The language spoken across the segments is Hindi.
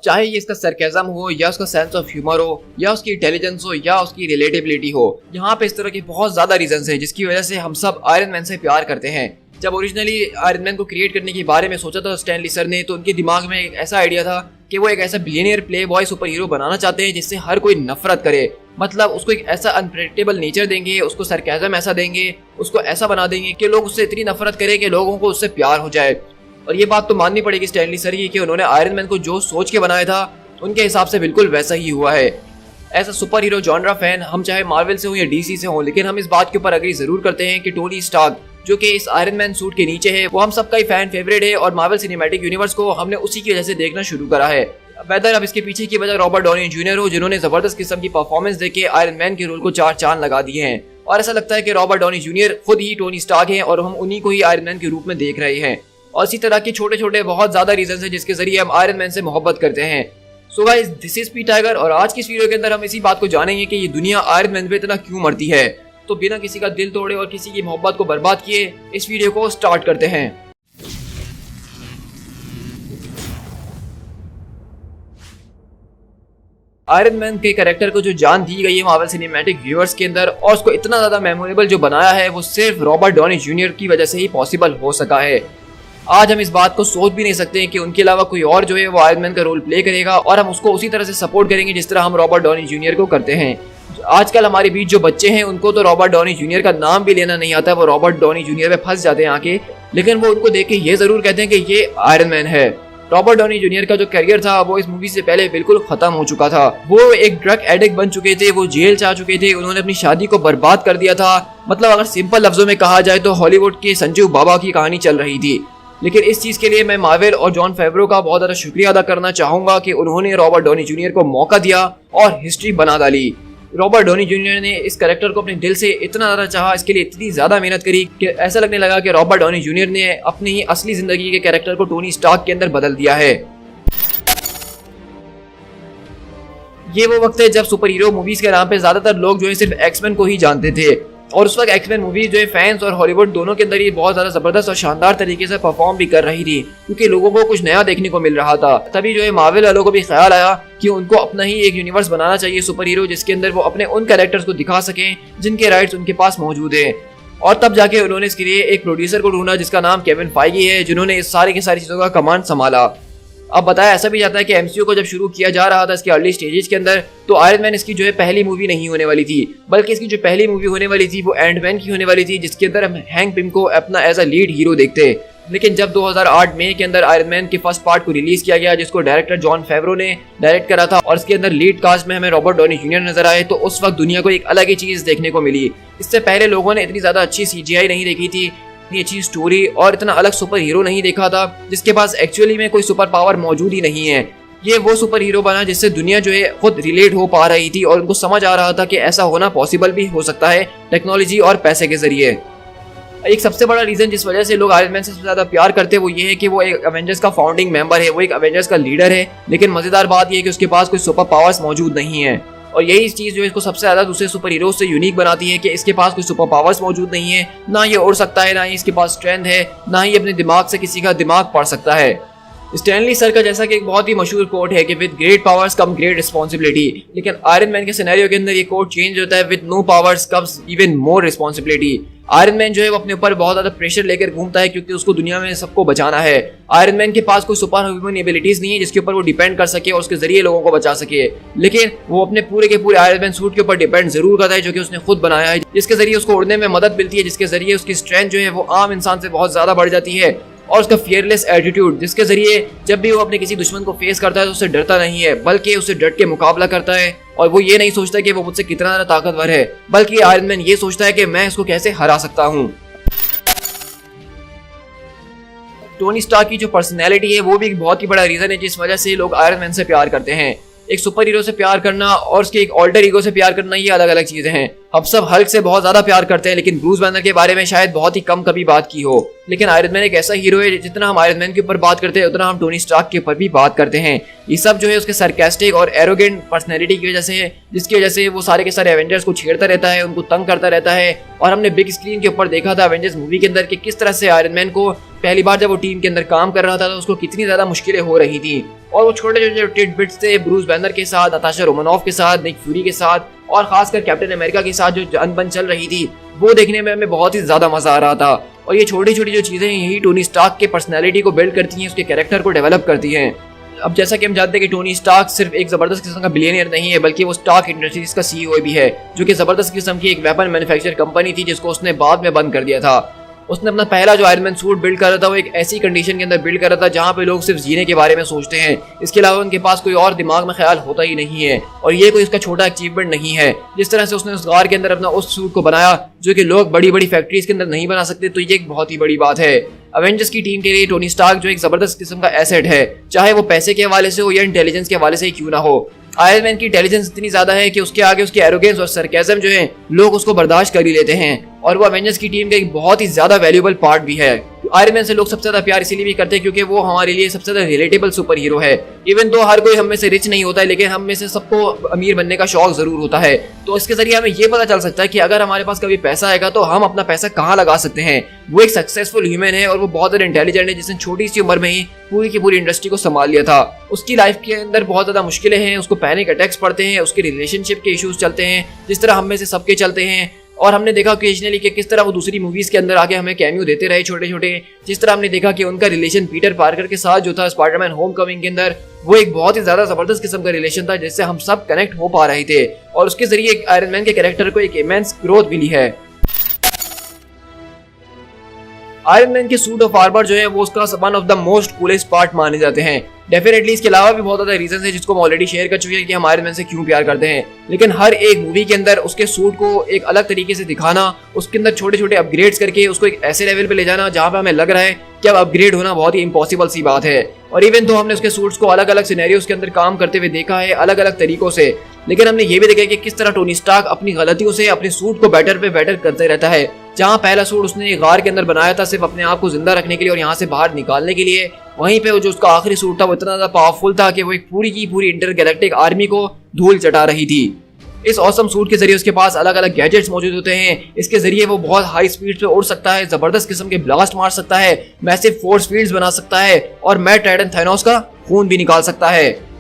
चाहे ये इसका सरकेज़म हो या उसका सेंस ऑफ ह्यूमर हो या उसकी इंटेलिजेंस हो या उसकी रिलेटेबिलिटी हो, यहाँ पे इस तरह के बहुत ज्यादा रीजन हैं जिसकी वजह से हम सब आयरन मैन से प्यार करते हैं। जब ओरिजिनली आयरन मैन को क्रिएट करने के बारे में सोचा था स्टैन ली सर ने, तो उनके दिमाग में एक ऐसा आइडिया था कि वो एक ऐसा billionaire playboy superhero बनाना चाहते हैं जिससे हर कोई नफरत करे। मतलब उसको एक ऐसा अनप्रेडिक्टेबल नेचर देंगे, उसको सरकाज़म ऐसा देंगे, उसको ऐसा बना देंगे कि लोग उससे इतनी नफरत करें कि लोगों को उससे प्यार हो जाए। और ये बात तो माननी पड़ेगी स्टैन ली सर की कि उन्होंने आयरन मैन को जो सोच के बनाया था उनके हिसाब से बिल्कुल वैसा ही हुआ है। As a superhero genre fan, हम चाहे मार्वल से हो या डीसी से हो, लेकिन हम इस बात के ऊपर अग्री जरूर करते हैं कि टोनी स्टार्क जो कि इस आयरन मैन सूट के नीचे है, वो हम सबका ही फैन फेवरेट है और मार्वल सिनेमैटिक यूनिवर्स को हमने उसी की वजह से देखना शुरू करा है। वेदर अब इसके पीछे की वजह रॉबर्ट डॉनी जूनियर हो, जिन्होंने जबरदस्त किस्म की परफॉर्मेंस देके आयरन मैन के रोल को 4 चांद लगा दिए हैं। और ऐसा लगता है कि रॉबर्ट डॉनी जूनियर खुद ही टोनी स्टार्क हैं और हम उन्हीं को ही आयरन मैन के रूप में देख रहे हैं। और इसी तरह के छोटे छोटे बहुत ज्यादा रीजन है जिसके जरिए हम आयरन मैन से मोहब्बत करते हैं। सो guys, this is P tiger और आज की इस वीडियो के अंदर हम इसी बात को जानेंगे कि ये दुनिया आयरन मैन पे इतना क्यों मरती है। तो बिना किसी का दिल तोड़े और किसी की मोहब्बत को बर्बाद किए इस वीडियो को स्टार्ट करते हैं। आयरन मैन के कैरेक्टर को जो जान दी गई है मार्वल सिनेमैटिक यूनिवर्स के अंदर और उसको इतना ज्यादा मेमोरेबल जो बनाया है, वो सिर्फ रॉबर्ट डॉनी जूनियर की वजह से ही पॉसिबल हो सका है। आज हम इस बात को सोच भी नहीं सकते कि उनके अलावा कोई और जो है वो आयरन मैन का रोल प्ले करेगा और हम उसको उसी तरह से सपोर्ट करेंगे जिस तरह हम रॉबर्ट डॉनी जूनियर को करते हैं। आजकल हमारे बीच जो बच्चे हैं उनको तो रॉबर्ट डॉनी जूनियर का नाम भी लेना नहीं आता, वो रॉबर्ट डॉनी जूनियर में फंस जाते हैं आके, लेकिन वो उनको देख के ये जरूर कहते हैं कि ये आयरन मैन है। रॉबर्ट डॉनी जूनियर का जो करियर था वो इस मूवी से पहले बिल्कुल खत्म हो चुका था। वो एक ड्रग एडिक्ट बन चुके थे, वो जेल जा चुके थे, उन्होंने अपनी शादी को बर्बाद कर दिया था। मतलब अगर सिंपल लफ्जों में कहा जाए तो हॉलीवुड के संजीव बाबा की कहानी चल रही थी। लेकिन इस चीज के लिए मैं मार्वल और जॉन फेवरो का बहुत ज्यादा शुक्रिया अदा करना चाहूंगा कि उन्होंने रॉबर्ट डॉनी जूनियर को मौका दिया और हिस्ट्री बना डाली। रॉबर्ट डॉनी जूनियर ने इस कैरेक्टर को अपने दिल से इतना ज्यादा चाहा, इसके लिए इतनी ज्यादा मेहनत करी कि ऐसा लगने लगा कि रॉबर्ट डॉनी जूनियर ने अपनी ही असली जिंदगी के कैरेक्टर को टोनी स्टार्क के अंदर बदल दिया है। ये वो वक्त है जब सुपर हीरो मूवीज के नाम पे ज्यादातर लोग जो है सिर्फ एक्समैन को ही जानते थे और उस वक्त एक्समैन मूवीज जो है फैंस और हॉलीवुड दोनों के अंदर ये बहुत ज्यादा जबरदस्त और शानदार तरीके से परफॉर्म भी कर रही थी, क्योंकि लोगों को कुछ नया देखने को मिल रहा था। तभी जो है मार्वल वालों को भी ख्याल आया कि उनको अपना ही एक यूनिवर्स बनाना चाहिए सुपर हीरो, जिसके अंदर वो अपने उन कैरेक्टर्स को दिखा सकें जिनके राइट्स उनके पास मौजूद है। और तब जाके उन्होंने इसके लिए एक प्रोड्यूसर को ढूंढा जिसका नाम केविन फाइगी है, जिन्होंने इस सारी की सारी चीजों का कमांड संभाला। अब बताया ऐसा भी जाता है कि एमसीयू को जब शुरू किया जा रहा था इसके अर्ली स्टेजेस के अंदर, तो आयरन मैन इसकी जो है पहली मूवी नहीं होने वाली थी, बल्कि इसकी जो पहली मूवी होने वाली थी वो एंड मैन की होने वाली थी, जिसके अंदर हम हैंक पिम को अपना एज अ लीड हीरो देखते हैं। लेकिन जब 2008 मई के अंदर आयरन मैन के फर्स्ट पार्ट को रिलीज किया गया, जिसको डायरेक्टर जॉन फेवरो ने डायरेक्ट करा था और इसके अंदर लीड कास्ट में हमें रॉबर्ट डॉनी जूनियर नजर आए, तो उस वक्त दुनिया को एक अलग ही चीज देखने को मिली। इससे पहले लोगों ने इतनी ज्यादा अच्छी सीजीआई नहीं देखी थी, इतनी अच्छी स्टोरी और इतना अलग सुपर हीरो नहीं देखा था जिसके पास एक्चुअली में कोई सुपर पावर मौजूद ही नहीं है। ये वो सुपर हीरो बना जिससे दुनिया जो है खुद रिलेट हो पा रही थी और उनको समझ आ रहा था कि ऐसा होना पॉसिबल भी हो सकता है टेक्नोलॉजी और पैसे के जरिए। एक सबसे बड़ा रीजन जिस वजह से लोग आयरन मैन से ज्यादा प्यार करते हैं वो ये है कि वो एक अवेंजर्स का फाउंडिंग मेंबर है, वो एक अवेंजर्स का लीडर है, लेकिन मजेदार बात यह है कि उसके पास कोई सुपर पावर्स मौजूद नहीं है। और यही चीज जो इसको सबसे ज्यादा दूसरे सुपर हीरो से यूनिक बनाती है कि इसके पास कोई सुपर पावर्स मौजूद नहीं है, ना ये उड़ सकता है, ना ही इसके पास स्ट्रेंथ है, ना ही अपने दिमाग से किसी का दिमाग पढ़ सकता है। स्टैनली सर का जैसा कि एक बहुत ही मशहूर कोट है कि with great powers come great responsibility, लेकिन आयरन मैन के सिनेरियो के अंदर ये कोट चेंज होता है, with no powers comes even more responsibility. Iron Man जो है वो अपने ऊपर बहुत ज्यादा प्रेशर लेकर घूमता है क्योंकि उसको दुनिया में सबको बचाना है। आयरन मैन के पास कोई सुपर ह्यूमन एबिलिटीज नहीं है जिसके ऊपर वो डिपेंड कर सके और उसके जरिए लोगों को बचा सके, लेकिन वो अपने पूरे के पूरे आयरन मैन सूट के ऊपर डिपेंड जरूर करता है जो कि उसने खुद बनाया है, जिसके जरिए उसको उड़ने में मदद मिलती है, जिसके जरिए उसकी स्ट्रेंथ जो है वो आम इंसान से बहुत ज्यादा बढ़ जाती है, और उसका फियरलेस एटीट्यूड जिसके जरिए जब भी वो अपने किसी दुश्मन को फेस करता है तो उससे डरता नहीं है, बल्कि उससे डट के मुकाबला करता है। और वो ये नहीं सोचता कि वो मुझसे कितना ज्यादा ताकतवर है, बल्कि आयरन मैन ये सोचता है कि मैं इसको कैसे हरा सकता हूँ। टोनी स्टार्क की जो पर्सनैलिटी है वो भी एक बहुत ही बड़ा रीजन है जिस वजह से लोग आयरन मैन से प्यार करते हैं। एक सुपर हीरो से प्यार करना और उसके एक ऑल्टर ईगो से प्यार करना ये अलग अलग चीजें हैं। हम सब हल्क से बहुत ज्यादा प्यार करते हैं, लेकिन ब्रूस बैनर के बारे में शायद बहुत ही कम कभी बात की हो। लेकिन आयरन मैन एक ऐसा हीरो है जितना हम आयरन मैन के ऊपर बात करते हैं उतना हम टोनी स्टार्क के ऊपर भी बात करते हैं। ये सब जो है उसके सरकास्टिक और एरोगेंट पर्सनैलिटी की वजह से है, जिसकी वजह से वो सारे के सारे एवेंजर्स को छेड़ता रहता है, उनको तंग करता रहता है। और हमने बिग स्क्रीन के ऊपर देखा था एवेंजर्स मूवी के अंदर कि किस तरह से आयरन मैन को पहली बार जब वो टीम के अंदर काम कर रहा था तो उसको कितनी ज्यादा मुश्किलें हो रही थी, और वो छोटे छोटे टिडबिट्स थे ब्रूस बैनर के साथ, नताशा रोमानोफ के साथ, निक फ्यूरी के साथ, और खासकर कैप्टन अमेरिका के साथ जो अनबन चल रही थी, वो देखने में हमें बहुत ही ज्यादा मजा आ रहा था। और ये छोटी छोटी जो चीजें हैं यही टोनी स्टार्क के पर्सनैलिटी को बिल्ड करती हैं, उसके कैरेक्टर को डेवलप करती हैं। अब जैसा कि हम जानते हैं कि टोनी स्टार्क सिर्फ एक जबरदस्त किस्म का बिलियनियर नहीं है, बल्कि वो स्टार्क इंडस्ट्रीज का सीईओ भी है, जो कि जबरदस्त किस्म की एक वेपन मैन्युफैक्चर कंपनी थी जिसको उसने बाद में बंद कर दिया था। उसने अपना पहला जो आयरन मैन सूट बिल्ड कर रहा था वो एक ऐसी कंडीशन के अंदर बिल्ड कर रहा था जहाँ पे लोग सिर्फ जीने के बारे में सोचते हैं, इसके अलावा उनके पास कोई और दिमाग में ख्याल होता ही नहीं है, और ये कोई उसका छोटा अचीवमेंट नहीं है। जिस तरह से उसने उस गार के अंदर अपना उस सूट को बनाया जो कि लोग बड़ी बड़ी फैक्ट्रीज के अंदर नहीं बना सकते, तो ये एक बहुत ही बड़ी बात है। अवेंजर्स की टीम के लिए टोनी स्टार्क जो एक जबरदस्त किस्म का एसेट है, चाहे वो पैसे के हवाले से हो या इंटेलिजेंस के हवाले से क्यों ना हो। आयरन मैन की इंटेलिजेंस इतनी ज्यादा है कि उसके आगे उसकी एरोगेंस और सरकाज़म जो है लोग उसको बर्दाश्त कर ही लेते हैं, और वो अवेंजर्स की टीम का एक बहुत ही ज्यादा वैल्यूएबल पार्ट भी है। आयरन मैन से लोग सबसे ज्यादा प्यार इसीलिए भी करते हैं क्योंकि वो हमारे लिए सबसे ज्यादा रिलेटेबल सुपर हीरो है। इवन तो हर कोई हम में से रिच नहीं होता है, लेकिन हम में से सबको अमीर बनने का शौक जरूर होता है। तो इसके जरिए हमें ये पता चल सकता है कि अगर हमारे पास कभी पैसा आएगा तो हम अपना पैसा कहाँ लगा सकते हैं। वो एक सक्सेसफुल ह्यूमन है और वो बहुत ज्यादा इंटेलिजेंट है, जिसने छोटी सी उम्र में ही पूरी की पूरी इंडस्ट्री को संभाल लिया था। उसकी लाइफ के अंदर बहुत ज्यादा मुश्किलें हैं, उसको पैनिक अटैक्स पड़ते हैं, उसके रिलेशनशिप के इश्यूज चलते हैं जिस तरह हम में से सबके चलते हैं। और हमने देखा ओकेजनली कि किस तरह वो दूसरी मूवीज के अंदर आके हमें कैमियो देते रहे छोटे छोटे। जिस तरह हमने देखा कि उनका रिलेशन पीटर पार्कर के साथ जो था स्पाइडरमैन होमकमिंग के अंदर, वो एक बहुत ही ज्यादा जबरदस्त किस्म का रिलेशन था जिससे हम सब कनेक्ट हो पा रहे थे, और उसके जरिए आयरन मैन के कैरेक्टर को एक इमेंस ग्रोथ मिली है। आयरन मैन के सूट ऑफ आर्मर जो है वो उसका one of the most coolest part माने जाते हैं। डेफिनेटली इसके अलावा भी बहुत ज्यादा रीजन है जिसको हम ऑलरेडी शेयर कर चुके हैं कि हम आयरन मैन से क्यों प्यार करते हैं, लेकिन हर एक मूवी के अंदर उसके सूट को एक अलग तरीके से दिखाना, उसके अंदर छोटे छोटे अपग्रेड्स करके उसको एक ऐसे लेवल पे ले जाना जहाँ पे हमें लग रहा है कि अब अपग्रेड होना बहुत ही इम्पॉसिबल सी बात है। और इवन तो हमने उसके सूट्स को अलग अलग सिनेरियोज के अंदर काम करते हुए देखा है अलग अलग तरीकों से, लेकिन हमने ये भी देखा कि किस तरह टोनी स्टार्क अपनी गलतियों से अपने सूट को बेटर पे बेटर करते रहता है। जहाँ पहला सूट उसने गार के अंदर बनाया था सिर्फ अपने आप को जिंदा रखने के लिए और यहाँ से बाहर निकालने के लिए, वहीं पे जो उसका आखिरी सूट था वो इतना ज्यादा पावरफुल था कि वो एक पूरी की पूरी इंटरगैलेक्टिक आर्मी को धूल चटा रही थी। इस ऑसम सूट के जरिए उसके पास अलग अलग गैजेट्स मौजूद होते हैं, इसके जरिए वो बहुत हाई स्पीड पे उड़ सकता है, जबरदस्त किस्म के ब्लास्ट मार सकता है, मैसिव फोर्स फील्ड्स बना सकता है, और मैट टाइटन थैनोस का खून भी निकाल सकता है।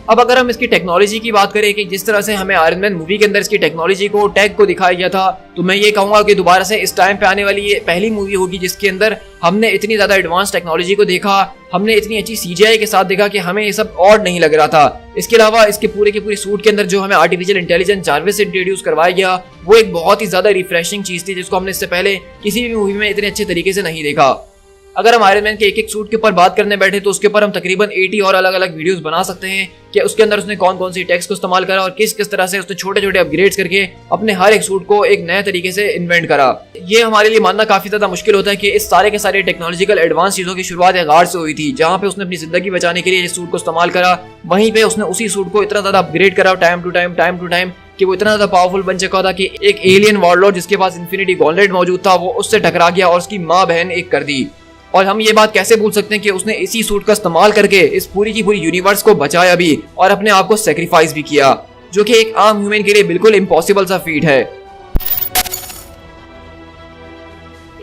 अब अगर हम इसकी टेक्नोलॉजी की बात करें कि जिस तरह से हमें आयरन मैन मूवी के अंदर इसकी टेक्नोलॉजी को टैग को दिखाया गया था, तो मैं ये कहूंगा कि दोबारा से इस टाइम पे आने वाली ये पहली मूवी होगी जिसके अंदर हमने इतनी ज्यादा एडवांस टेक्नोलॉजी को देखा, हमने इतनी अच्छी सीजीआई के साथ देखा कि हमें ये सब ऑड नहीं लग रहा था। इसके अलावा इसके पूरे के पूरे सूट के अंदर जो हमें आर्टिफिशियल इंटेलिजेंस जार्विस से इंट्रोड्यूस करवाया गया, वो एक बहुत ही ज्यादा रिफ्रेशिंग चीज थी जिसको हमने इससे पहले किसी भी मूवी में इतने अच्छे तरीके से नहीं देखा। अगर हम आयरन मैन के एक एक सूट के ऊपर बात करने बैठे तो उसके ऊपर हम तकरीबन 80 और अलग अलग वीडियोस बना सकते हैं कि उसके अंदर उसने कौन कौन सी टेक्स्ट को इस्तेमाल करा और किस किस तरह से उसने छोटे छोटे अपग्रेड्स करके अपने हर एक सूट को एक नए तरीके से इन्वेंट करा। ये हमारे लिए मानना काफी ज्यादा मुश्किल होता है कि इस सारे के सारे टेक्नोलॉजिकल एडवांस चीजों की शुरुआत गार्ड से हुई थी, जहाँ पे उसने अपनी जिंदगी बचाने के लिए इस सूट को इस्तेमाल करा, वहीं पे उसने उसी सूट को इतना ज्यादा अपग्रेड करा टाइम टू टाइम कि वो इतना ज्यादा पावरफुल बन चुका था कि एक एलियन वॉरलॉर्ड जिसके पास इन्फिनिटी गॉन्टलेट मौजूद था वो उससे टकरा गया और उसकी माँ बहन एक कर दी। और हम ये बात कैसे भूल सकते हैं कि उसने इसी सूट का इस्तेमाल करके इस पूरी की पूरी यूनिवर्स को बचाया भी और अपने आप को सेक्रीफाइस भी किया, जो कि एक आम ह्यूमन के लिए बिल्कुल इम्पॉसिबल सा फीट है।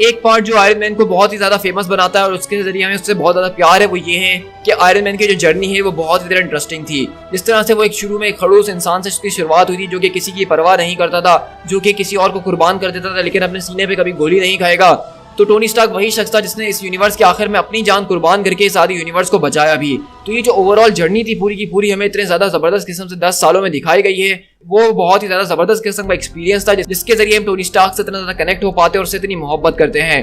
एक पार्ट जो आयरन मैन को बहुत ही ज्यादा फेमस बनाता है और उसके जरिए हमें उससे बहुत ज्यादा प्यार है वो ये है कि आयरन मैन की जो जर्नी है वो बहुत ही ज्यादा इंटरेस्टिंग थी। जिस तरह से वो एक शुरू में एक खड़ूस इंसान से उसकी शुरुआत हुई थी जो कि किसी की परवाह नहीं करता था, जो कि किसी और को कुर्बान कर देता था लेकिन अपने सीने पे कभी गोली नहीं खाएगा। तो टोनी स्टार्क वही शख्स था जिसने इस यूनिवर्स के आखिर में अपनी जान कुर्बान करके इस आधी यूनिवर्स को बचाया भी। तो ये जो ओवरऑल जर्नी थी पूरी की पूरी हमें इतने ज्यादा जबरदस्त किस्म से 10 सालों में दिखाई गई है, वो बहुत ही ज्यादा जबरदस्त किस्म का एक्सपीरियंस था जिसके जरिए हम टोनी स्टार्क से इतना ज्यादा कनेक्ट हो पाते और उससे इतनी मोहब्बत करते हैं।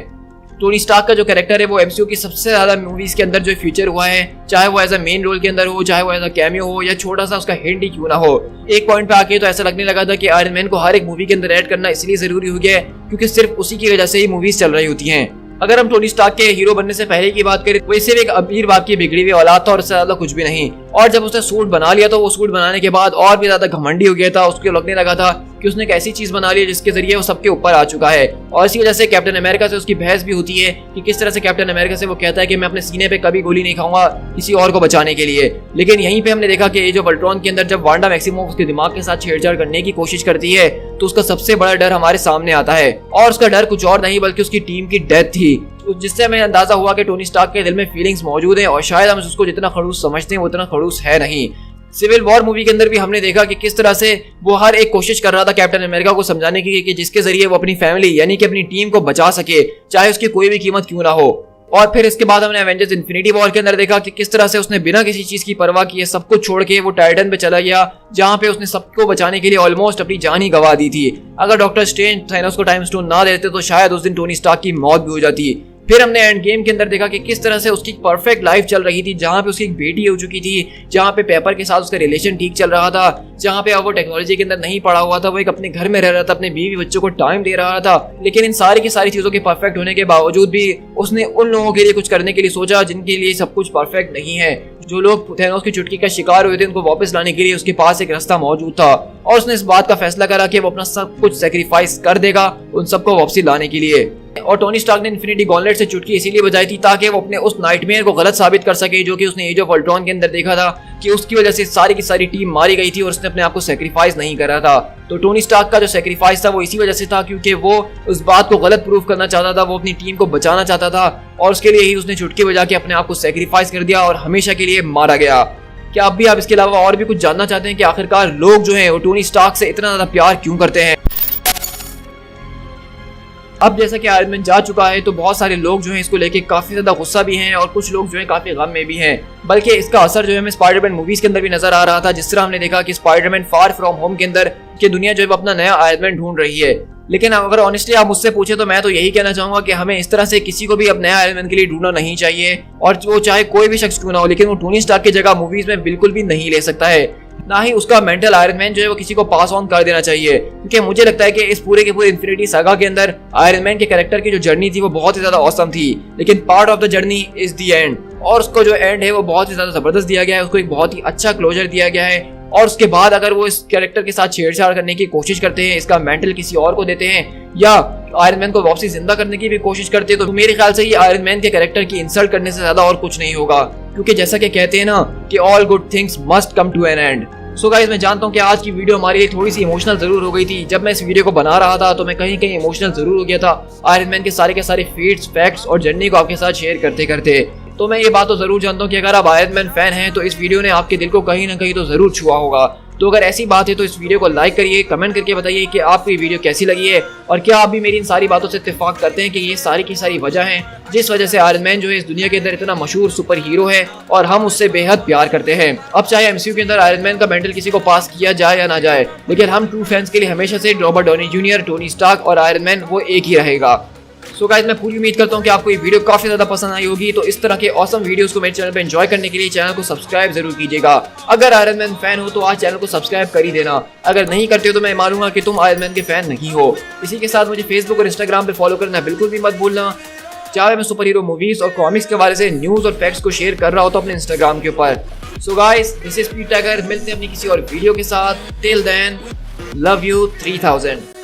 टोनी स्टार्क का जो कैरेक्टर है वो एमसीयू की सबसे ज्यादा मूवीज के अंदर जो फीचर हुआ है, चाहे वो एज अ मेन रोल के अंदर हो, चाहे वो एज अ कैमियो हो या छोटा सा उसका हिंट ही क्यों ना हो। एक पॉइंट पे आके तो ऐसा लगने लगा था कि आयरन मैन को हर एक मूवी के अंदर ऐड करना इसलिए जरूरी हो गया है क्योंकि सिर्फ उसी की वजह से ही मूवीज चल रही होती हैं। अगर हम टोनी स्टार्क के हीरो बनने से पहले की बात करें, वो सिर्फ एक अमीर बाप की बिगड़ी हुई औलाद था और इससे ज्यादा कुछ भी नहीं। और जब उसने सूट बना लिया तो वो सूट बनाने के बाद और भी ज्यादा घमंडी हो गया था, उसको लगने लगा था कि उसने एक ऐसी चीज बना ली जिसके जरिए वो सबके ऊपर आ चुका है। और इसी वजह से कैप्टन अमेरिका से उसकी बहस भी होती है कि किस तरह से कैप्टन अमेरिका से वो कहता है कि मैं अपने सीने पे कभी गोली नहीं खाऊंगा किसी और को बचाने के लिए। लेकिन यहीं पे हमने देखा कि ये जो वोल्ट्रॉन के अंदर जब वांडा मैक्सिमोव उसके दिमाग के साथ छेड़छाड़ करने की कोशिश करती है तो उसका सबसे बड़ा डर हमारे सामने आता है, और उसका डर कुछ और नहीं बल्कि उसकी टीम की डेथ थी, जिससे हमें अंदाजा हुआ कि टोनी स्टार्क के दिल में फीलिंग्स मौजूद हैं और शायद हम उसको जितना खड़ूस समझते हैं वो उतना खड़ूस है नहीं। सिविल वॉर मूवी के अंदर भी हमने देखा कि किस तरह से वो हर एक कोशिश कर रहा था कैप्टन अमेरिका को समझाने की कि जिसके जरिए वो अपनी फैमिली यानी कि अपनी टीम को बचा सके, चाहे उसकी कोई भी कीमत क्यों ना हो। और फिर इसके बाद हमने एवेंजर्स इन्फिनिटी वॉर के अंदर देखा कि किस तरह से उसने बिना किसी चीज की परवाह किए सब कुछ छोड़ के वो टाइटन पे चला गया, जहां पे उसने सबको बचाने के लिए ऑलमोस्ट अपनी जान ही गवा दी थी। अगर डॉक्टर स्ट्रेंज थैनोस को टाइम स्टोन ना देते तो शायद उस दिन टोनी स्टार्क की मौत भी हो जाती। फिर हमने एंड गेम के अंदर देखा कि किस तरह से उसकी परफेक्ट लाइफ चल रही थी, जहां पे उसकी एक बेटी हो चुकी थी, जहां पे पेपर के साथ उसका रिलेशन ठीक चल रहा था, जहां पे अब वो टेक्नोलॉजी के अंदर नहीं पड़ा हुआ था, वो एक अपने घर में रह रहा था, अपने बीवी बच्चों को टाइम दे रहा था। लेकिन इन सारी की सारी चीजों के परफेक्ट होने के बावजूद भी उसने उन लोगों के लिए कुछ करने के लिए सोचा जिनके लिए सब कुछ परफेक्ट नहीं है। जो लोग थैनोस की चुटकी का शिकार हुए थे उनको वापस लाने के लिए उसके पास एक रास्ता मौजूद था, और उसने इस बात का फैसला करा कि वो अपना सब कुछ सेक्रीफाइस कर देगा उन सबको वापसी लाने के लिए। और टोनी स्टार्क ने इन्फिनिटी गॉन्टलेट से चुटकी इसीलिए बजाई थी ताकि वो अपने उस नाइटमेयर को गलत साबित कर सके जो कि उसने एज ऑफ अल्ट्रॉन के अंदर देखा था कि उसकी वजह से सारी की सारी टीम मारी गई थी और उसने अपने आप को सेक्रीफाइस नहीं करा था। तो टोनी स्टार्क का जो सेक्रीफाइस था वो इसी वजह से था क्योंकि वो उस बात को गलत प्रूव करना चाहता था, वो अपनी टीम को बचाना चाहता था, और उसके लिए ही उसने चुटकी बजा के अपने आप को सेक्रीफाइस कर दिया और हमेशा के लिए मारा गया। क्या आप भी इसके अलावा और भी कुछ जानना चाहते हैं कि आखिरकार लोग जो हैं वो टोनी स्टार्क से इतना ज्यादा प्यार क्यों करते हैं? अब जैसा कि आयरन मैन जा चुका है तो बहुत सारे लोग जो हैं इसको लेके काफी ज्यादा गुस्सा भी हैं और कुछ लोग जो हैं काफी गम में भी हैं। बल्कि इसका असर जो है हमें स्पाइडरमैन मूवीज के अंदर भी नजर आ रहा था, जिस तरह हमने देखा कि स्पाइडरमैन फार फ्रॉम होम के अंदर की दुनिया जो है अपना नया आयरन मैन ढूंढ रही है। लेकिन अगर ऑनेस्टली आप मुझसे पूछे तो मैं तो यही कहना चाहूंगा कि हमें इस तरह से किसी को भी अब नया आयरन मैन के लिए ढूंढना नहीं चाहिए, और वो चाहे कोई भी शख्स क्यों ना हो, लेकिन वो टोनी स्टार्क की जगह मूवीज में बिल्कुल भी नहीं ले सकता है। ना ही उसका मेंटल आयरन मैन जो है वो किसी को पास ऑन कर देना चाहिए, क्योंकि मुझे लगता है कि इस पूरे के पूरे इन्फिनिटी सागा के अंदर आयरन मैन के कैरेक्टर की जो जर्नी थी वो बहुत ही ज्यादा औसम थी, लेकिन part of the journey is the end, और उसको जो एंड है वो बहुत ही ज्यादा जबरदस्त दिया गया है, उसको एक बहुत ही अच्छा क्लोजर दिया गया है। और उसके बाद अगर वो इस कैरेक्टर के साथ छेड़छाड़ करने की कोशिश करते हैं, इसका मेंटल किसी और को देते हैं या आयरन मैन को वापसी जिंदा करने की भी कोशिश करते हैं, तो मेरे ख्याल से ये आयरन मैन के कैरेक्टर की इंसल्ट करने से ज्यादा और कुछ नहीं होगा, क्योंकि जैसा कि कहते हैं ना कि all good things must come to an end. So guys, मैं जानता हूँ कि आज की वीडियो हमारे लिए थोड़ी सी इमोशनल जरूर हो गई थी। जब मैं इस वीडियो को बना रहा था तो मैं कहीं कहीं इमोशनल जरूर हो गया था आयरन मैन के सारे फीट्स, फैक्ट्स और जर्नी को आपके साथ शेयर करते करते। तो मैं ये बात तो जरूर जानता हूँ कि अगर आप आयरन मैन फैन हैं तो इस वीडियो ने आपके दिल को कहीं ना कहीं तो जरूर छुआ होगा। तो अगर ऐसी बात है तो इस वीडियो को लाइक करिए, कमेंट करके बताइए कि आपको ये वीडियो कैसी लगी है, और क्या आप भी मेरी इन सारी बातों से इत्तेफाक करते हैं कि ये सारी की सारी वजह है जिस वजह से आयरन मैन जो है इस दुनिया के अंदर इतना मशहूर सुपर हीरो है और हम उससे बेहद प्यार करते हैं। अब चाहे एमसीयू के अंदर आयरन मैन का मेंटल किसी को पास किया जाए या ना जाए, लेकिन हम ट्रू फैंस के लिए हमेशा से Robert Downey Junior, Tony Stark और आयरन मैन वो एक ही रहेगा। सो गाइस, मैं पूरी उम्मीद करता हूँ कि आपको ये वीडियो काफी ज्यादा पसंद आई होगी। तो इस तरह के ऑसम वीडियोस को मेरे चैनल पे एंजॉय करने के लिए चैनल को सब्सक्राइब जरूर कीजिएगा। अगर आयरन मैन फैन हो तो आज चैनल को सब्सक्राइब कर ही देना, अगर नहीं करते हो तो मैं मानूंगा कि तुम आयरन मैन के फैन नहीं हो। इसी के साथ मुझे फेसबुक और इंस्टाग्राम पे फॉलो करना बिल्कुल भी मत भूलना। चाहे मैं सुपर हीरो मूवीज और कॉमिक्स के बारे से न्यूज और फैक्ट्स को शेयर कर रहा हूँ तो अपने इंस्टाग्राम के ऊपर। So guys, this is Pete Tiger, मिलते हैं अपनी किसी और वीडियो के साथ। Till then, love you 3000।